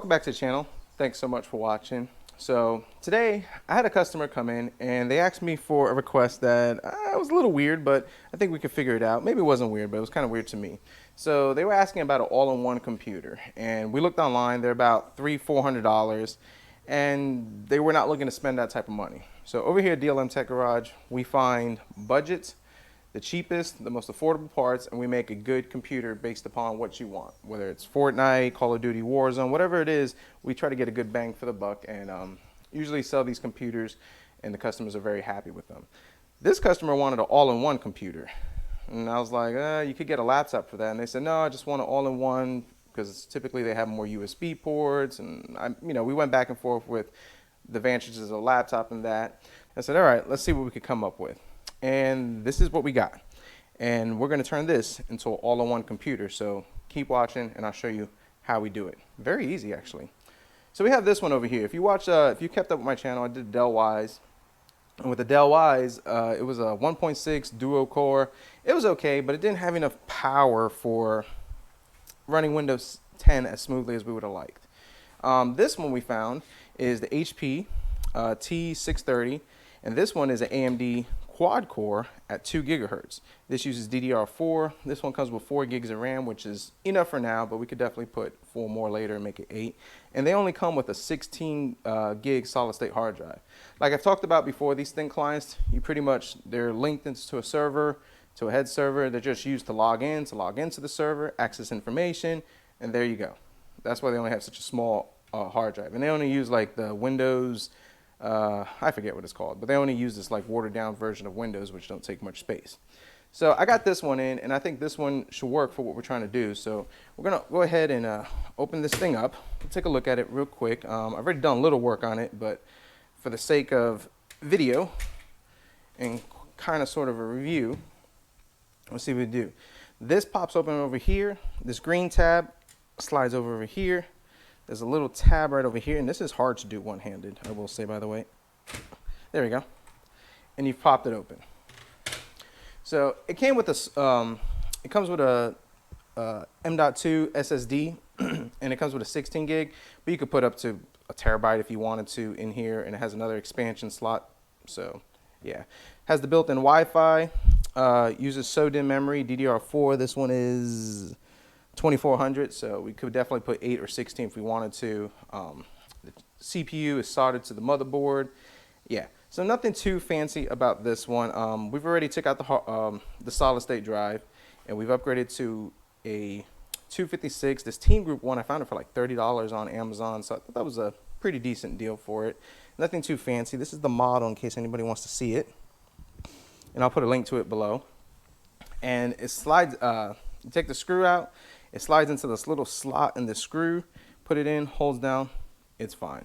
welcome back to the channel. Thanks so much for watching. So today I had a customer come in and they asked me for a request that was a little weird, but I think we could figure it out. Maybe it wasn't weird, but it was kind of weird to me. So they were asking about an all-in-one computer, and we looked online. They're about $300–400, and they were not looking to spend that type of money. So over here at DLMtechgarage, we find budgets, the cheapest, the most affordable parts, and we make a good computer based upon what you want. Whether it's Fortnite, Call of Duty, Warzone, whatever it is, we try to get a good bang for the buck and usually sell these computers, and the customers are very happy with them. This customer wanted an all-in-one computer, and I was like, you could get a laptop for that. And they said, no, I just want an all-in-one because typically they have more USB ports, and we went back and forth with the advantages of a laptop and that. I said, all right, let's see what we could come up with. And this is what we got, and we're going to turn this into an all-in-one computer. So keep watching and I'll show you how we do it. Very easy, actually. So we have this one over here. If you kept up with my channel, I did Dell Wise, and with the Dell Wise it was a 1.6 duo core. It was okay, but it didn't have enough power for running Windows 10 as smoothly as we would have liked. This one we found is the HP t630, and this one is an AMD quad core at 2 gigahertz. This uses DDR4. This one comes with 4 gigs of RAM, which is enough for now, but we could definitely put 4 more later and make it 8. And they only come with a 16 gig solid state hard drive. Like I've talked about before, these thin clients, they're linked into a server, to a head server. They're just used to log into the server, access information, and there you go. That's why they only have such a small hard drive. And they only use like the Windows, I forget what it's called, but they only use this like watered down version of Windows, which don't take much space. So I got this one in, and I think this one should work for what we're trying to do. So we're gonna go ahead and open this thing up. We'll take a look at it real quick. I've already done a little work on it, but for the sake of video and kind of sort of a review, let's see what we do. This pops open over here. This green tab slides over here. There's a little tab right over here, and this is hard to do one-handed, I will say, by the way. There we go. And you've popped it open. So it came with it comes with a M.2 SSD, and it comes with a 16 gig, but you could put up to a terabyte if you wanted to in here, and it has another expansion slot. So yeah, has the built-in Wi-Fi, uses SODIMM memory, DDR4. This one is 2400, so we could definitely put 8 or 16 if we wanted to. The CPU is soldered to the motherboard. Yeah, so nothing too fancy about this one. We've already took out the solid state drive, and we've upgraded to a 256. This Team Group one, I found it for like $30 on Amazon, so I thought that was a pretty decent deal for it. Nothing too fancy. This is the model in case anybody wants to see it, and I'll put a link to it below. And it slides, you take the screw out, it slides into this little slot in the screw, put it in, holds down, it's fine.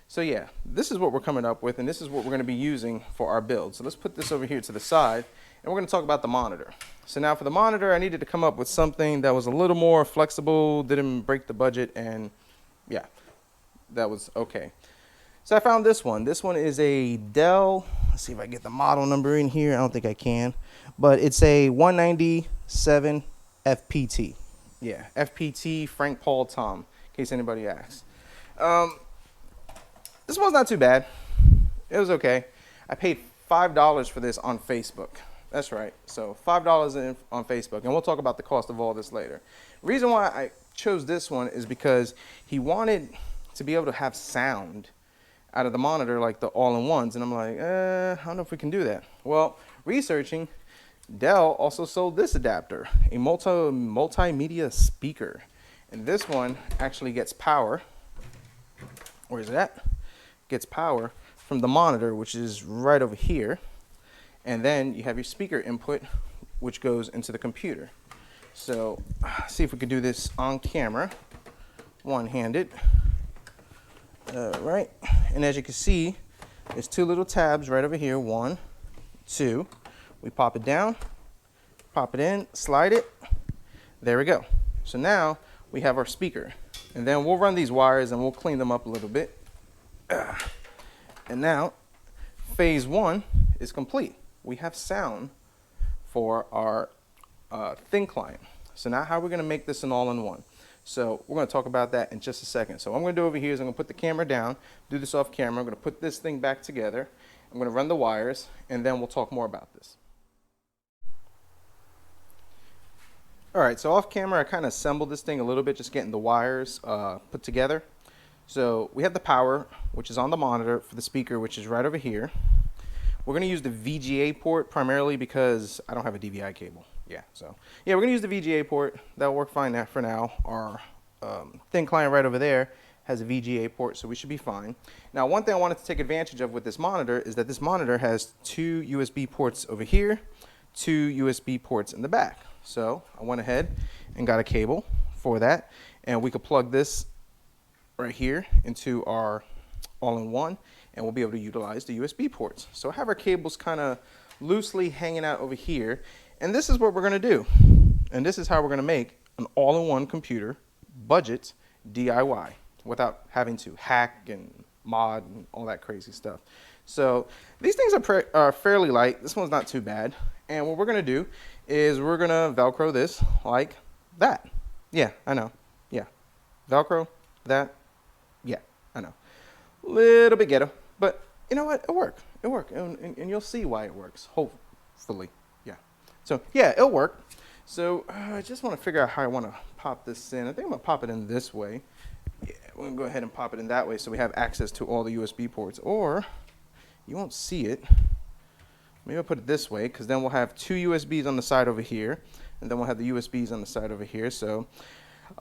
So yeah, this is what we're coming up with, and this is what we're going to be using for our build. So let's put this over here to the side, and we're going to talk about the monitor. So now for the monitor, I needed to come up with something that was a little more flexible, didn't break the budget, and yeah, that was okay. So I found this one. This one is a Dell, let's see if I get the model number in here. I don't think I can, but it's a 197 FPT. Yeah, FPT Frank Paul Tom, in case anybody asks. This one's not too bad. It was okay. I paid $5 for this on Facebook. That's right. So $5 on Facebook, and we'll talk about the cost of all this later. The reason why I chose this one is because he wanted to be able to have sound out of the monitor like the all-in-ones, and I'm like, I don't know if we can do that. Well, researching, Dell also sold this adapter, a multimedia speaker, and this one actually gets power. Where is that? Gets power from the monitor, which is right over here, and then you have your speaker input, which goes into the computer. So see if we could do this on camera, one-handed. Right, and as you can see, there's 2 little tabs right over here. 1, 2. We pop it down, pop it in, slide it. There we go. So now we have our speaker, and then we'll run these wires and we'll clean them up a little bit. And now phase 1 is complete. We have sound for our thin client. So now how are we going to make this an all-in-one? So we're going to talk about that in just a second. So what I'm going to do over here is I'm going to put the camera down, do this off camera. I'm going to put this thing back together. I'm going to run the wires, and then we'll talk more about this. All right, so off camera, I kind of assembled this thing a little bit, just getting the wires put together. So we have the power, which is on the monitor for the speaker, which is right over here. We're going to use the VGA port primarily because I don't have a DVI cable. Yeah, so yeah, we're going to use the VGA port. That'll work fine for now. Our thin client right over there has a VGA port, so we should be fine. Now, one thing I wanted to take advantage of with this monitor is that this monitor has 2 USB ports over here, 2 USB ports in the back. So I went ahead and got a cable for that, and we could plug this right here into our all-in-one, and we'll be able to utilize the USB ports. So I have our cables kind of loosely hanging out over here, and this is what we're going to do. And this is how we're going to make an all-in-one computer budget DIY without having to hack and mod and all that crazy stuff. So these things are fairly light. This one's not too bad. And what we're going to do is we're going to Velcro this like that. Yeah, I know. Yeah. Velcro that. Yeah, I know. Little bit ghetto, but you know what? It'll work. It'll work. And you'll see why it works. Hopefully. Yeah. So, yeah, it'll work. So, I just want to figure out how I want to pop this in. I think I'm going to pop it in this way. Yeah, we're going to go ahead and pop it in that way so we have access to all the USB ports. Or, you won't see it. Maybe I'll put it this way, because then we'll have 2 USBs on the side over here, and then we'll have the USBs on the side over here. So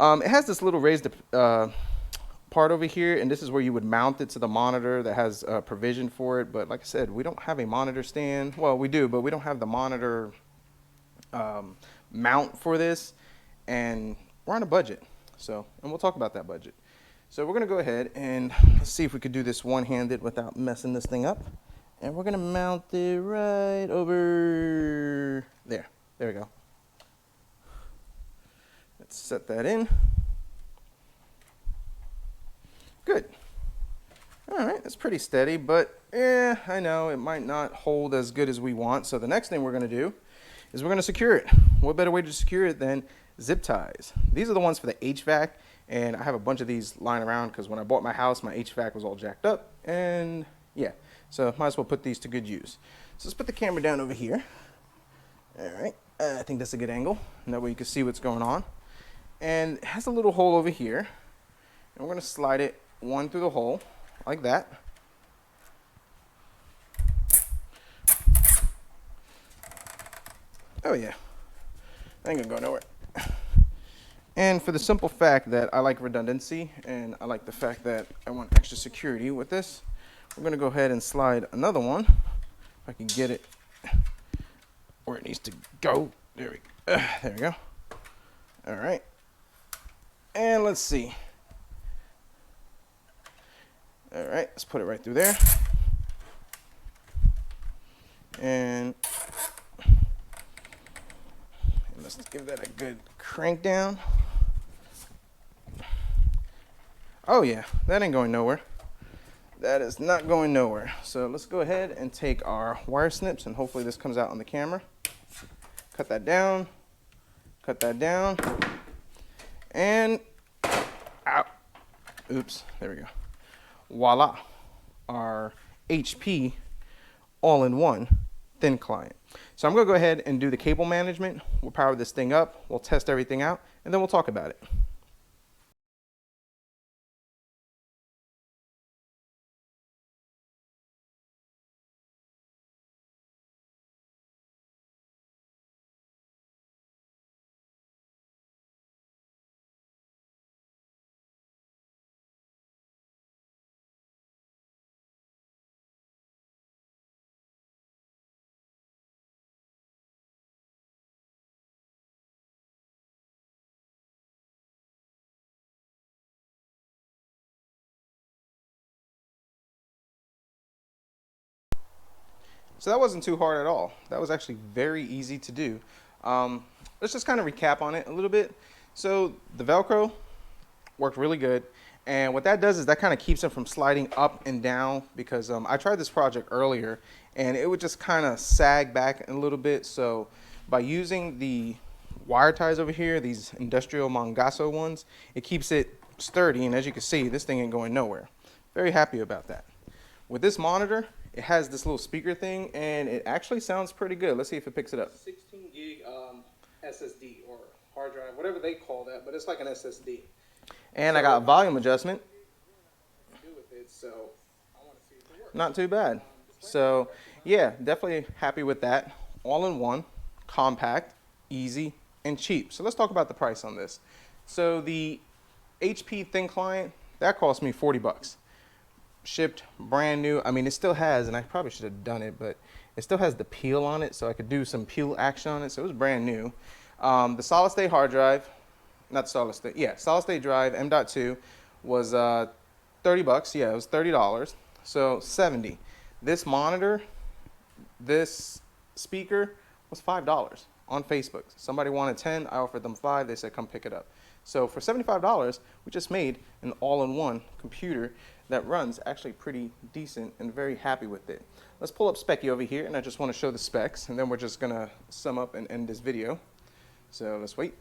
it has this little raised part over here, and this is where you would mount it to the monitor that has provision for it. But like I said, we don't have a monitor stand. Well, we do, but we don't have the monitor mount for this, and we're on a budget. So, and we'll talk about that budget. So we're going to go ahead and let's see if we could do this one-handed without messing this thing up. And we're going to mount it right over there. There we go. Let's set that in. Good. All right, that's pretty steady, but I know it might not hold as good as we want. So the next thing we're going to do is we're going to secure it. What better way to secure it than zip ties? These are the ones for the HVAC, and I have a bunch of these lying around because when I bought my house, my HVAC was all jacked up, and yeah. So might as well put these to good use. So let's put the camera down over here. All right, I think that's a good angle. And that way you can see what's going on. And it has a little hole over here. And we're going to slide it one through the hole, like that. Oh yeah, I ain't gonna go nowhere. And for the simple fact that I like redundancy, and I like the fact that I want extra security with this, we're going to go ahead and slide another one. If I can get it where it needs to go. There we go. All right. And let's see. All right, let's put it right through there. And let's give that a good crank down. Oh yeah, that ain't going nowhere. That is not going nowhere. So let's go ahead and take our wire snips, and hopefully this comes out on the camera. Cut that down, and out. Oops, there we go. Voila, our HP all-in-one thin client. So I'm gonna go ahead and do the cable management. We'll power this thing up, we'll test everything out, and then we'll talk about it. So that wasn't too hard at all. That was actually very easy to do. Let's just kind of recap on it a little bit. So the Velcro worked really good. And what that does is that kind of keeps it from sliding up and down, because I tried this project earlier and it would just kind of sag back a little bit. So by using the wire ties over here, these industrial Mongasso ones. It keeps it sturdy, and as you can see, this thing ain't going nowhere. Very happy about that. With this monitor, it has this little speaker thing, and it actually sounds pretty good. Let's see if it picks it up. 16 gig SSD or hard drive, whatever they call that, but it's like an SSD. And so, I got volume adjustment. So I want to see if it works. Not too bad. So yeah, definitely happy with that. All in one, compact, easy, and cheap. So let's talk about the price on this. So the HP thin client, that cost me 40 bucks. Shipped brand new. I mean, it still has, and I probably should have done it, but it still has the peel on it, so I could do some peel action on it. So it was brand new. The solid state hard drive, not solid state, yeah, solid state drive M.2 was 30 bucks. Yeah, it was $30. So 70. This monitor, this speaker was $5 on Facebook. Somebody wanted 10, I offered them 5. They said come pick it up. So for $75, we just made an all-in-one computer that runs actually pretty decent, and very happy with it. Let's pull up Specky over here, and I just want to show the specs, and then we're just gonna sum up and end this video. So let's wait.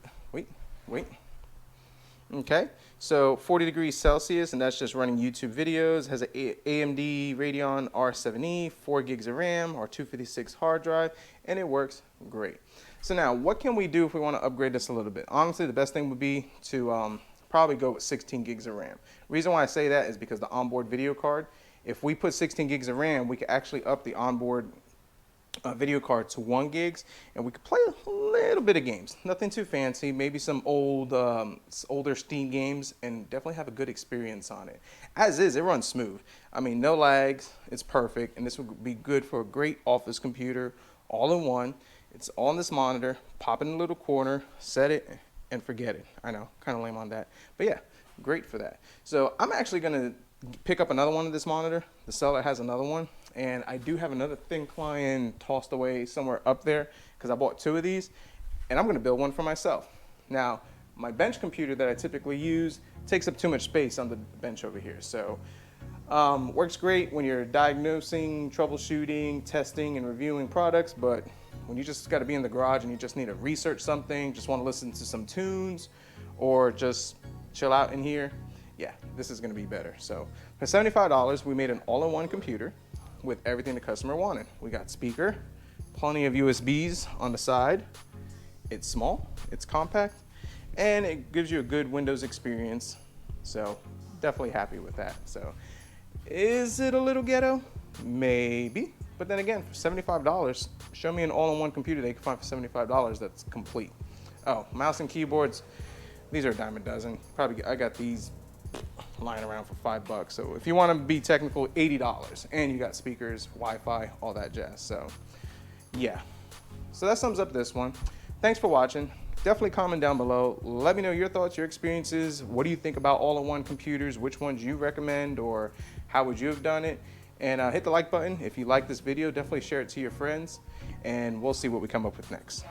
Okay, so 40 degrees Celsius, and that's just running YouTube videos. Has an AMD Radeon R7E, 4 gigs of RAM, or 256 hard drive, and it works great. So now, what can we do if we want to upgrade this a little bit? Honestly, the best thing would be to probably go with 16 gigs of RAM. Reason why I say that is because the onboard video card, if we put 16 gigs of RAM, we could actually up the onboard video card to 1 gigs, and we could play a little bit of games. Nothing too fancy, maybe some older Steam games, and definitely have a good experience on it. As is, it runs smooth. I mean, no lags, it's perfect, and this would be good for a great office computer, all in one. It's on this monitor, pop it in a little corner, set it, and forget it. I know, kind of lame on that, but yeah, great for that. So I'm actually gonna pick up another one of this monitor. The seller has another one, and I do have another thin client tossed away somewhere up there because I bought 2 of these, and I'm gonna build one for myself. Now, my bench computer that I typically use takes up too much space on the bench over here. So works great when you're diagnosing, troubleshooting, testing, and reviewing products, but when you just gotta be in the garage and you just need to research something, just wanna listen to some tunes, or just chill out in here, yeah, this is gonna be better. So for $75, we made an all-in-one computer with everything the customer wanted. We got speaker, plenty of USBs on the side. It's small, it's compact, and it gives you a good Windows experience. So definitely happy with that. So is it a little ghetto? Maybe. But then again, for $75, show me an all-in-one computer they can find for $75 that's complete. Oh, mouse and keyboards, these are a dime a dozen. Probably, I got these lying around for $5. So if you want to be technical, $80, and you got speakers, Wi-Fi, all that jazz. So yeah, so that sums up this one. Thanks for watching. Definitely comment down below. Let me know your thoughts, your experiences. What do you think about all-in-one computers? Which ones you recommend, or how would you have done it? And hit the like button if you like this video. Definitely share it to your friends, and we'll see what we come up with next.